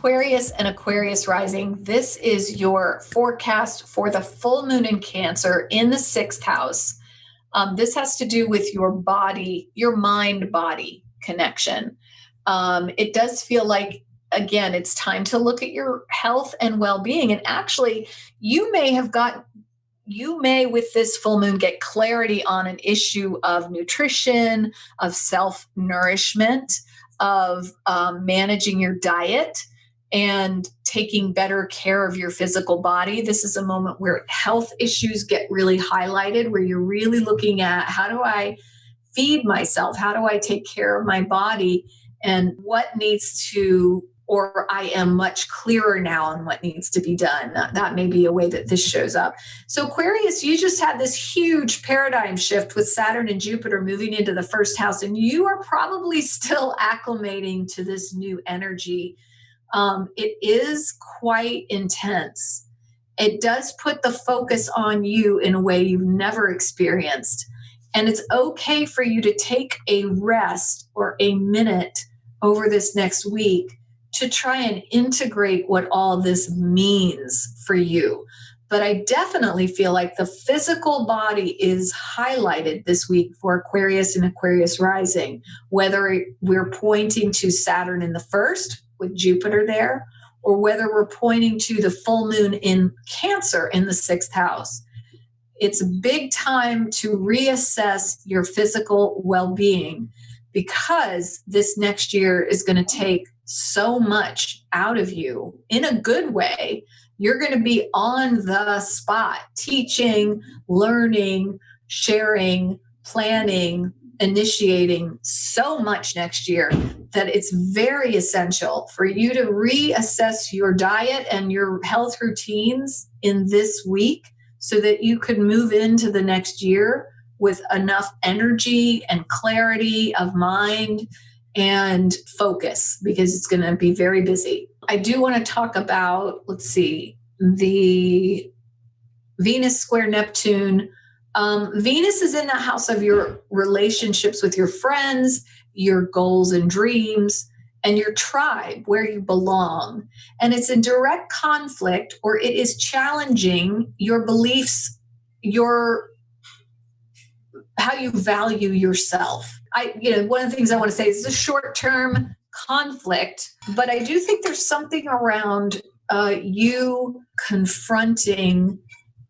Aquarius and Aquarius rising, this is your forecast for the full moon in Cancer in the sixth house. This has to do with your body, your mind-body connection. It does feel like, again, it's time to look at your health and well-being. And actually, you may, with this full moon, get clarity on an issue of nutrition, of self-nourishment, of managing your diet and taking better care of your physical body. This is a moment where health issues get really highlighted, where you're really looking at, how do I feed myself? How do I take care of my body? And what needs to, or I am much clearer now on what needs to be done. That may be a way that this shows up. So Aquarius, you just had this huge paradigm shift with Saturn and Jupiter moving into the first house, and you are probably still acclimating to this new energy. It is quite intense. It does put the focus on you in a way you've never experienced. And it's okay for you to take a rest or a minute over this next week to try and integrate what all this means for you. But I definitely feel like the physical body is highlighted this week for Aquarius and Aquarius rising, whether we're pointing to Saturn in the first with Jupiter there, or whether we're pointing to the full moon in Cancer in the sixth house. It's a big time to reassess your physical well-being, because this next year is going to take so much out of you in a good way. You're going to be on the spot, teaching, learning, sharing, planning, initiating so much next year that it's very essential for you to reassess your diet and your health routines in this week so that you can move into the next year with enough energy and clarity of mind and focus, because it's going to be very busy. I do want to talk about, the Venus square Neptune. Venus is in the house of your relationships with your friends, your goals and dreams, and your tribe, where you belong. And it's in direct conflict, or it is challenging your beliefs, how you value yourself. One of the things I want to say is a short-term conflict, but I do think there's something around you confronting.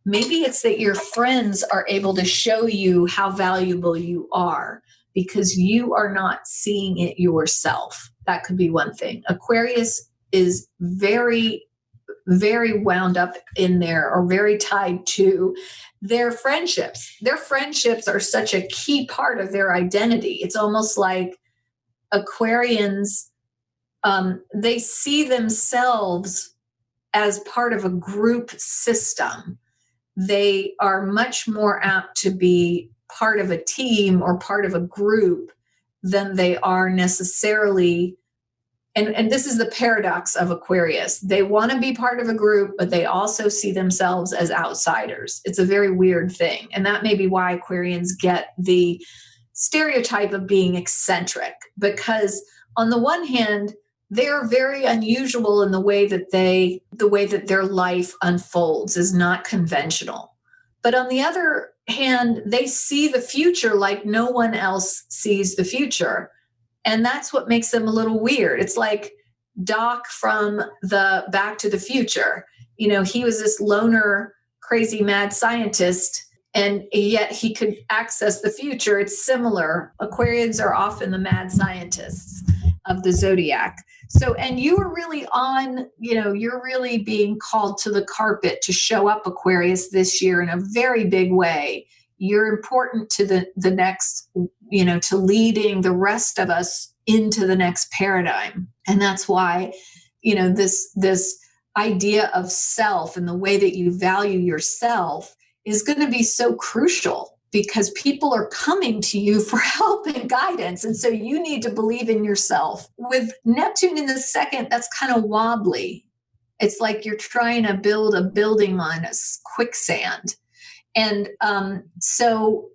Maybe it's that your friends are able to show you how valuable you are because you are not seeing it yourself. That could be one thing. Aquarius is very, very wound up in there, or very tied to their friendships. Their friendships are such a key part of their identity. It's almost like Aquarians, they see themselves as part of a group system. They are much more apt to be part of a team or part of a group than they are necessarily. And this is the paradox of Aquarius. They want to be part of a group, but they also see themselves as outsiders. It's a very weird thing. And that may be why Aquarians get the stereotype of being eccentric, because on the one hand, they're very unusual in the way that their life unfolds is not conventional. But on the other hand, they see the future like no one else sees the future. And that's what makes them a little weird. It's like Doc from the Back to the Future. He was this loner, crazy, mad scientist, and yet he could access the future. It's similar. Aquarians are often the mad scientists of the zodiac. So, and you are really you're really being called to the carpet to show up, Aquarius, this year in a very big way. You're important to the next, to leading the rest of us into the next paradigm. And that's why, this idea of self and the way that you value yourself is going to be so crucial, because people are coming to you for help and guidance. And so you need to believe in yourself. With Neptune in the second, that's kind of wobbly. It's like you're trying to build a building on quicksand. And so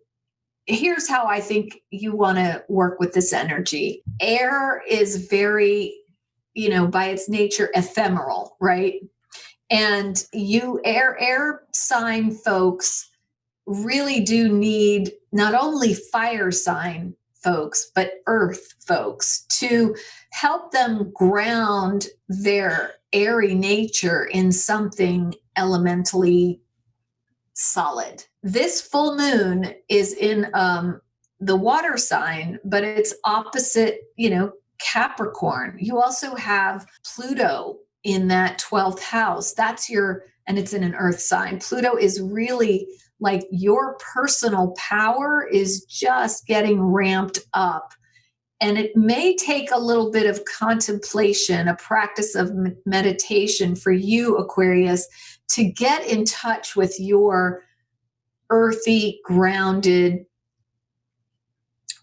here's how I think you want to work with this energy. Air is very, by its nature, ephemeral, right? And you air sign folks really do need not only fire sign folks, but earth folks to help them ground their airy nature in something elementally solid. This full moon is in the water sign, but it's opposite, Capricorn. You also have Pluto in that 12th house. And it's in an earth sign. Pluto is really like your personal power is just getting ramped up. And it may take a little bit of contemplation, a practice of meditation for you, Aquarius, to get in touch with your earthy, grounded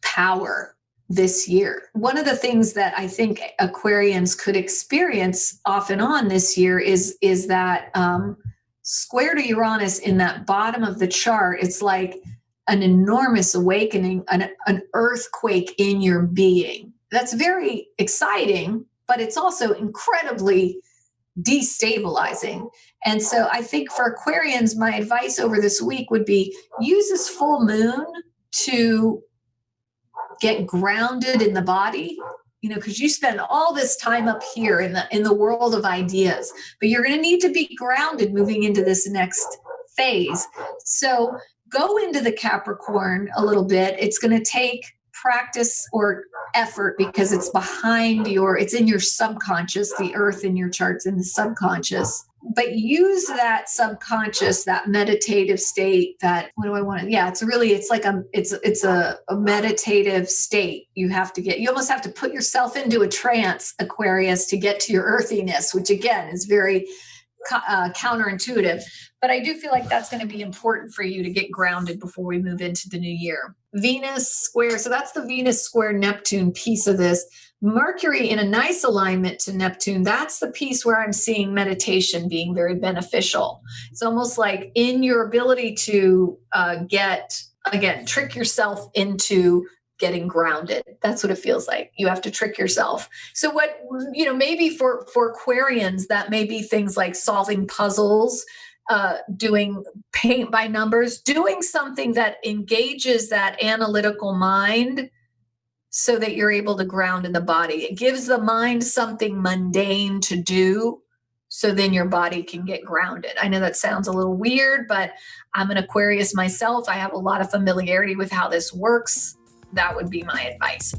power this year. One of the things that I think Aquarians could experience off and on this year is that square to Uranus in that bottom of the chart. It's like an enormous awakening, an earthquake in your being. That's very exciting, but it's also incredibly destabilizing. And so I think for Aquarians, my advice over this week would be use this full moon to get grounded in the body, because you spend all this time up here in the world of ideas, but you're going to need to be grounded moving into this next phase. So go into the Capricorn a little bit. It's going to take practice or effort because it's it's in your subconscious. The earth in your chart's in the subconscious. But use that subconscious, that meditative state, it's a meditative state you almost have to put yourself into a trance, Aquarius, to get to your earthiness, which again is very counterintuitive. But I do feel like that's going to be important for you to get grounded before we move into the new year. Venus square. So that's the Venus square Neptune piece of this. Mercury in a nice alignment to Neptune. That's the piece where I'm seeing meditation being very beneficial. It's almost like in your ability to trick yourself into getting grounded. That's what it feels like. You have to trick yourself. So maybe for Aquarians, that may be things like solving puzzles, doing paint by numbers, doing something that engages that analytical mind so that you're able to ground in the body. It gives the mind something mundane to do so then your body can get grounded. I know that sounds a little weird, but I'm an Aquarius myself. I have a lot of familiarity with how this works. That would be my advice.